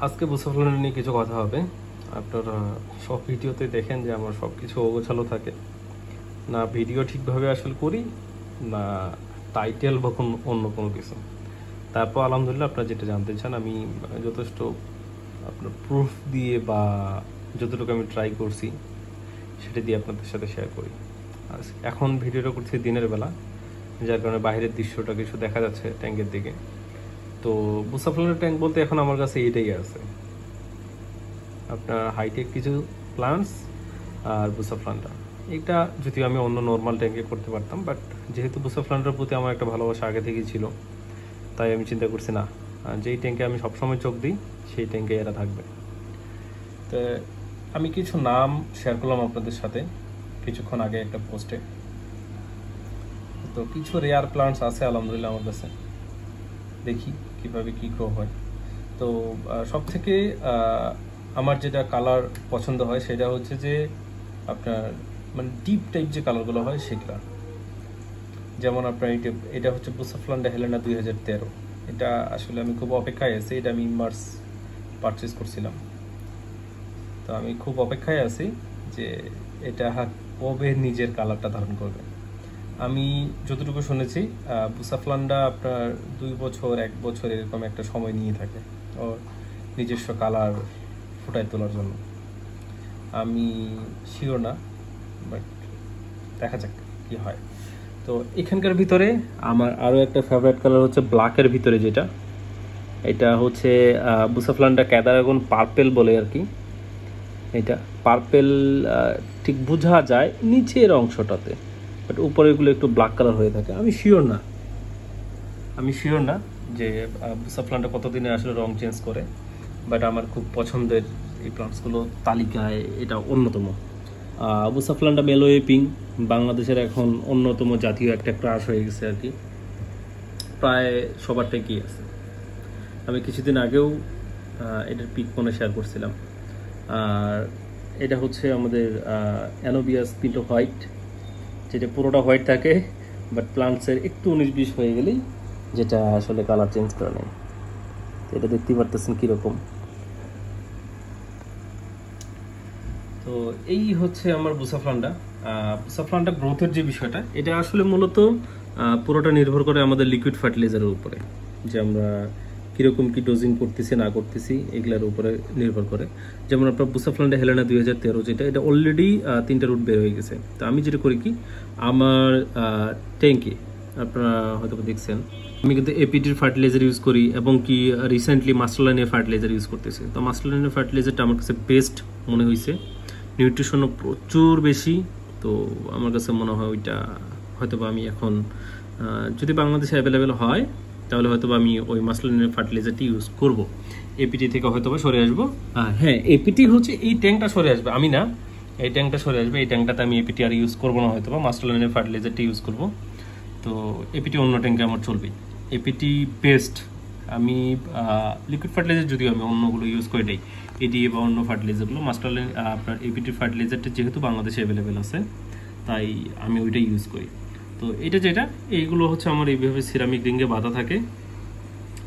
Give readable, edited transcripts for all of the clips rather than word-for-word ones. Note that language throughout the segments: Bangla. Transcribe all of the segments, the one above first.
আজকে বুসাফ্লন নিয়ে কিছু কথা হবে। আপনারা সব ভিডিওতে দেখেন যে আমার সব কিছু অগোছালো থাকে, না ভিডিও ঠিকভাবে আসলে করি, না টাইটেল বা অন্য কোনো কিছু। তারপর আলহামদুলিল্লাহ আপনারা যেটা জানতে চান আমি যথেষ্ট আপনার প্রুফ দিয়ে বা যতটুকু আমি ট্রাই করছি সেটা দিয়ে আপনাদের সাথে শেয়ার করি। এখন ভিডিওটা করছি দিনের বেলা, যার কারণে বাইরের দৃশ্যটা কিছু দেখা যাচ্ছে ট্যাঙ্কের দিকে। তো বুসাফ্লনের ট্যাঙ্ক বলতে এখন আমার কাছে এটাই আছে, আপনার হাইটেক কিছু প্লান্টস আর বুসাফ্লানটা। এটা যদিও আমি অন্য নর্মাল ট্যাঙ্কে করতে পারতাম, বাট যেহেতু বুসাফ্লানটার প্রতি আমার একটা ভালোবাসা আগে থেকেই ছিল, তাই আমি চিন্তা করছি না, যেই ট্যাঙ্কে আমি সবসময় চোখ দিই সেই ট্যাঙ্কে এরা থাকবে। তো আমি কিছু নাম শেয়ার করলাম আপনাদের সাথে কিছুক্ষণ আগে একটা পোস্টে। তো কিছু রেয়ার প্লান্টস আছে আলহামদুলিল্লাহ আমার কাছে, দেখি কিভাবে কি গ্রো হয়। তো সব থেকে আমার যেটা কালার পছন্দ হয় সেটা হচ্ছে যে আপনার মানে ডিপ টাইপ যে কালারগুলো হয় সেগুলো। যেমন আপনার এটা হচ্ছে বুসাফ্লন হেলেনা 2013। এটা আসলে আমি খুব অপেক্ষায় আছি, এটা আমি মার্চ পারচেস করছিলাম। তো আমি খুব অপেক্ষায় আছি যে এটা কবে নিজের কালারটা ধারণ করবে। আমি যতটুকু শুনেছি বুসাফ্লানটা আপনার 2 বছর 1 বছর এরকম একটা সময় নিয়ে থাকে ওর নিজস্ব কালার ফুটায় তোলার জন্য। আমি শিওর না, বাট দেখা যাক কি হয়। তো এখানকার ভিতরে আমার আরও একটা ফেভারিট কালার হচ্ছে ব্ল্যাকের ভিতরে যেটা, এটা হচ্ছে বুসাফ্লানটা ক্যাদারাগন পার্পেল বলে আর কি। এটা পার্পেল ঠিক বোঝা যায় নিচের অংশটাতে, বাট উপরেগুলো একটু ব্ল্যাক কালার হয়ে থাকে। আমি শিওর না যে বুসাফ্লানটা কতদিনে আসলে রং চেঞ্জ করে, বাট আমার খুব পছন্দের এই প্লান্টসগুলো তালিকায় এটা অন্যতম। বুসাফ্লানটা মেলোয়ে পিঙ্ক বাংলাদেশের এখন অন্যতম জাতীয় একটা ক্রাশ হয়ে গেছে আর কি, প্রায় সবারটাই কি আছে। আমি কিছুদিন আগেও এটার পিক ফোনে শেয়ার করছিলাম। আর এটা হচ্ছে আমাদের অ্যানোবিয়াস পিন্টো হোয়াইট, যেটা পুরোটা হোয়াইট থাকে, বাট প্লান্টসের একটু 19-20 হয়ে গেলেই যেটা আসলে কালার চেঞ্জ করে নেয়। তো এটা দেখতেই পারতেছেন কীরকম। তো এই হচ্ছে আমার বুসাফ্লানটা গ্রোথের যে বিষয়টা, এটা আসলে মূলত পুরোটা নির্ভর করে আমাদের লিকুইড ফার্টিলাইজারের উপরে, যে আমরা কীরকম কি ডোজিং করতেছি না করতেছি এগুলোর উপরে নির্ভর করে। যেমন আপনার বুসাফ্লানটা হেলেনা 2013 যেটা, এটা অলরেডি 3টা রুট বের হয়ে গেছে। তো আমি যেটা করি কি, আমার ট্যাঙ্কে আপনারা হয়তো দেখছেন আমি কিন্তু এপিটির ফার্টিলাইজার ইউজ করি, এবং কি রিসেন্টলি মাস্টারলাইনের ফার্টিলাইজার ইউজ করতেছি। তো মাস্টারলাইনের ফার্টিলাইজারটা আমার কাছে বেস্ট মনে হয়েছে, নিউট্রিশনও প্রচুর বেশি। তো আমার কাছে মনে হয় ওইটা হয়তো বা আমি এখন যদি বাংলাদেশে অ্যাভেলেবেল হয় তাহলে হয়তো বা আমি ওই মাসলিনের ফার্টিলাইজারটি ইউজ করব। এপিটি থেকে হয়তো বা সরে আসবো। হ্যাঁ, এপিটি হচ্ছে এই ট্যাঙ্কটা সরে আসবে, আমি না, এই ট্যাঙ্কটা সরে আসবে। এই ট্যাঙ্কটাতে আমি এপিটি আর ইউজ করবো না, হয়তো বা মাস্টারলাইনের ফার্টিলাইজারটি ইউজ করব। তো এপিটি অন্য ট্যাঙ্কে আমার চলবেই, এপিটি বেস্ট। আমি লিকুইড ফার্টিলাইজার যদিও আমি অন্যগুলো ইউজ করে দেই, এডিএ বা অন্য ফার্টিলাইজারগুলো, মাস্টারলাইন আপনার এপিটি ফার্টিলাইজারটা যেহেতু বাংলাদেশে অ্যাভেলেবেল আছে তাই আমি ওইটাই ইউজ করি। তো এটা যেটা, এইগুলো হচ্ছে আমার এইভাবে সিরামিক রিঙ্গে বাঁধা থাকে,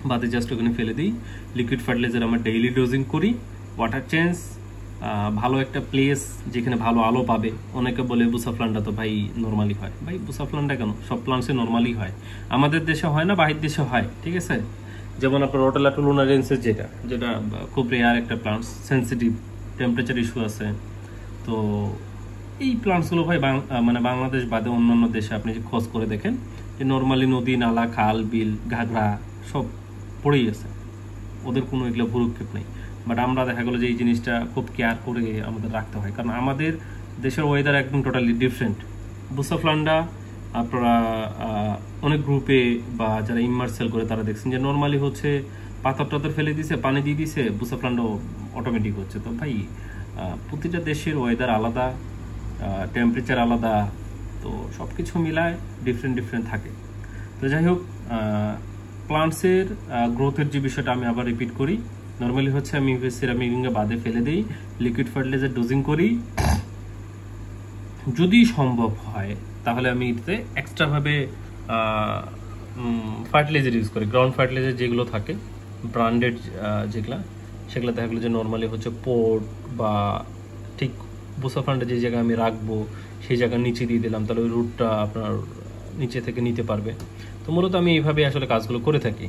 বাদে জাস্ট ওখানে ফেলে দিই। লিকুইড ফার্টিলাইজার আমার ডেইলি ডোজিং করি, ওয়াটার চেঞ্জ, ভালো একটা প্লেস যেখানে ভালো আলো পাবে। অনেকে বলে বুসাফ্লানটা তো ভাই নর্মালি হয়, ভাই বুসাফ্লানটা কেন, সব প্লান্টসে নর্মালি হয়, আমাদের দেশে হয় না, বাহির দেশে হয়, ঠিক আছে। যেমন আপনার রোটেলা টুলুনারেন্সিস যেটা যেটা খুব রেয়ার একটা প্লান্টস, সেন্সিটিভ, টেম্পারেচার ইস্যু আছে। তো এই প্লান্টসগুলো ভাই মানে বাংলাদেশ বাদে অন্যান্য দেশে আপনি যে খোঁজ করে দেখেন যে নর্মালি নদী নালা খাল বিল ঘাগড়া সব পড়েই আছে, ওদের কোনো এগুলো ভুরুক্ষেপ নেই। বাট আমরা দেখা গেলো যে এই জিনিসটা খুব কেয়ার করে আমাদের রাখতে হয়, কারণ আমাদের দেশের ওয়েদার একদম টোটালি ডিফারেন্ট। বুসাফ্লানটা আপনারা অনেক গ্রুপে বা যারা ইমার্সেল করে তারা দেখছেন যে নর্মালি হচ্ছে পাথর টাথর ফেলে দিছে, পানি দিয়ে দিছে, বুসাফ্লানটাও অটোমেটিক হচ্ছে। তো ভাই প্রতিটা দেশের ওয়েদার আলাদা, টেম্পারেচার আলাদা, তো সব কিছু মিলায় ডিফারেন্ট থাকে। তো যাই হোক, প্লান্টসের গ্রোথের যে বিষয়টা আমি আবার রিপিট করি, নর্মালি হচ্ছে আমি সিরামিক রিঙ্গে বাদে ফেলে দিই, লিকুইড ফার্টিলাইজার ডোজিং করি, যদি সম্ভব হয় তাহলে আমি এতে এক্সট্রাভাবে ফার্টিলাইজার ইউজ করি, গ্রাউন্ড ফার্টিলাইজার যেগুলো থাকে ব্র্যান্ডেড যেগুলা, সেগুলো দেখা গেলো যে নর্মালি হচ্ছে পোর্ট বা ঠিক বুসাফ্লান্ডে যে জায়গায় আমি রাখবো সেই জায়গার নিচে দিয়ে দিলাম, তাহলে ওই রুটটা আপনার নিচে থেকে নিতে পারবে। তো মূলত আমি এইভাবে আসলে কাজগুলো করে থাকি,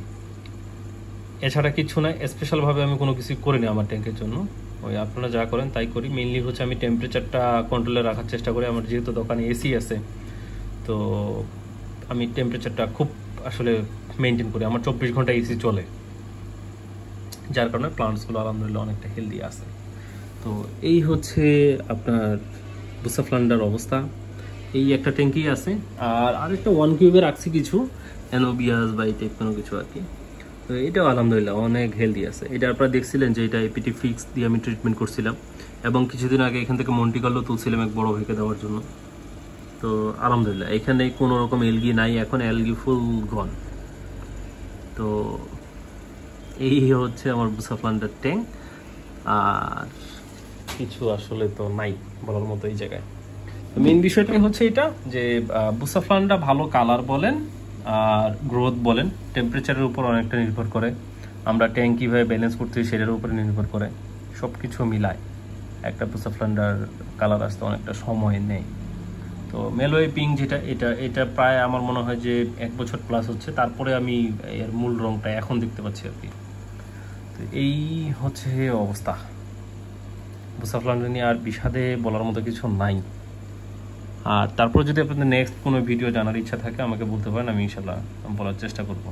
এছাড়া কিছু না, স্পেশালভাবে আমি কোনো কিছু করিনি আমার ট্যাঙ্কের জন্য। ওই আপনারা যা করেন তাই করি। মেইনলি হচ্ছে আমি টেম্পারেচারটা কন্ট্রোলে রাখার চেষ্টা করি। আমার যেহেতু দোকানে এসি আছে, তো আমি টেম্পারেচারটা খুব আসলে মেনটেন করি। আমার 24 ঘন্টা এসি চলে, যার কারণে প্লান্টসগুলো আলহামদুলিল্লাহ অনেকটা হেলদি আছে। তো এই হচ্ছে আপনার বুসাফ্লান্ডার অবস্থা। এই একটা ট্যাঙ্কি আছে, আর আরেকটা 1 কিউবে রাখছি কিছু অ্যানোবিয়াস বা এই টাইপ কোনো কিছু আর কি। তো এটাও আলহামদুলিল্লাহ অনেক হেলদি আছে। এটা আপনারা দেখছিলেন যে এটা এপিটি ফিক্স দিয়ে আমি ট্রিটমেন্ট করছিলাম, এবং কিছুদিন আগে এখান থেকে মন্টিকার্লো তুলছিলাম এক বড় ভাইকে দেওয়ার জন্য। তো আলহামদুলিল্লাহ এখানে কোনো রকম এলগি নাই, এখন এলগি ফুল গন। তো এই হচ্ছে আমার বুসাফ্লান্ডার ট্যাঙ্ক, আর কিছু আসলে তো নাই বলার মতো এই জায়গায়। মেইন বিষয়টা হচ্ছে এটা যে বুসাফ্লান্ডা ভালো কালার বলেন আর গ্রোথ বলেন টেম্পারেচারের উপর অনেকটা নির্ভর করে। আমরা ট্যাঙ্ক কীভাবে ব্যালেন্স করছি সেটার উপরে নির্ভর করে, সব কিছু মিলায় একটা বুসাফ্লান্ডার কালার আসতে অনেকটা সময় নেয়। তো মেলোয় পিঙ্ক যেটা, এটা প্রায় আমার মনে হয় যে 1 বছর প্লাস হচ্ছে, তারপরে আমি এর মূল রংটা এখন দেখতে পাচ্ছি আর কি। তো এই হচ্ছে অবস্থা বুসাফ্লান্ডা নিয়ে, আর বিষাদে বলার মতো কিছু নাই। আর তারপর যদি আপনাদের নেক্সট কোনো ভিডিও জানার ইচ্ছা থাকে আমাকে বলতে পারেন, আমি ইনশাল্লাহ বলার চেষ্টা করব।